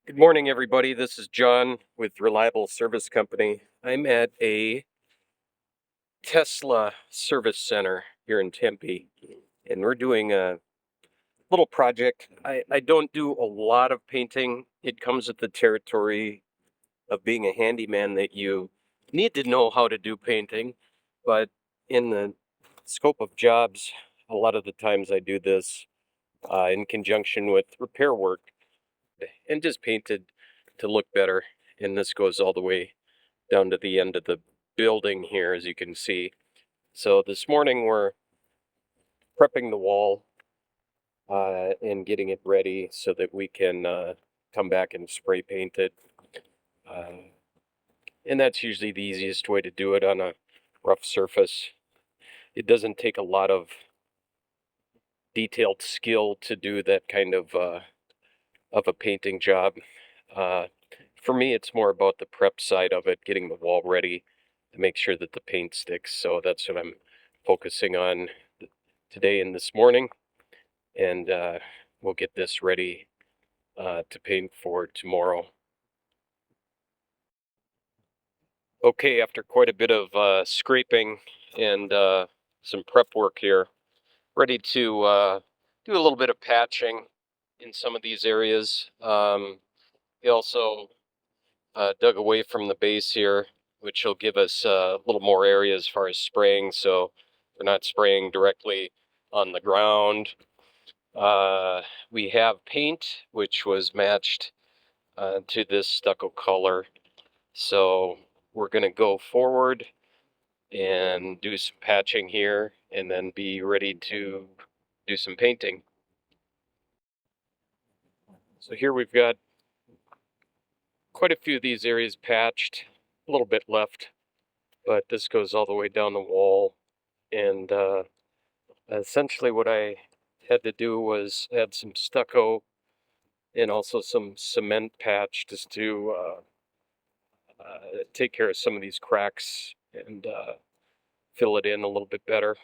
Good morning, everybody. This is John with Reliable Service Company. I'm at a Tesla service center here in Tempe, and we're doing a little project. I don't do a lot of painting. It comes with the territory of being a handyman that you need to know how to do painting, but in the scope of jobs, a lot of the times I do this in conjunction with repair work and just painted to look better. And this goes all the way down to the end of the building here, as you can see. So this morning we're prepping the wall and getting it ready so that we can come back and spray paint it. Uh, and that's usually the easiest way to do it on a rough surface. It doesn't take a lot of detailed skill to do that kind of a painting job. Uh, for me, it's more about the prep side of it, getting the wall ready to make sure that the paint sticks. So that's what I'm focusing on today and this morning. And we'll get this ready to paint for tomorrow. Okay, after quite a bit of scraping and some prep work here, ready to do a little bit of patching in some of these areas. We also dug away from the base here, which will give us a little more area as far as spraying, so we're not spraying directly on the ground. We have paint, which was matched to this stucco color, so we're going to go forward and do some patching here and then be ready to do some painting. So here we've got quite a few of these areas patched, a little bit left, but this goes all the way down the wall. And essentially what I had to do was add some stucco and also some cement patch just to take care of some of these cracks and fill it in a little bit better.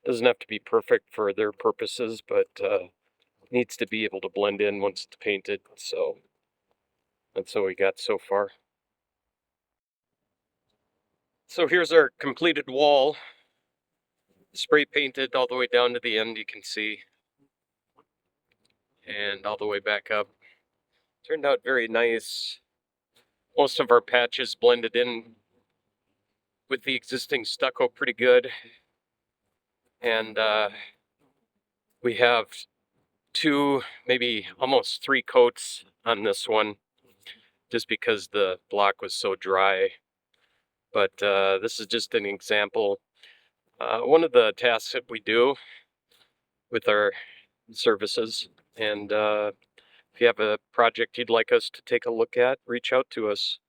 Doesn't have to be perfect for their purposes, but needs to be able to blend in once it's painted. So that's what we got so far. So here's our completed wall, spray painted all the way down to the end, you can see, and all the way back up. Turned out very nice. Most of our patches blended in with the existing stucco pretty good. And we have two, maybe almost three coats on this one, just because the block was so dry. But this is just an example. One of the tasks that we do with our services, and if you have a project you'd like us to take a look at, reach out to us.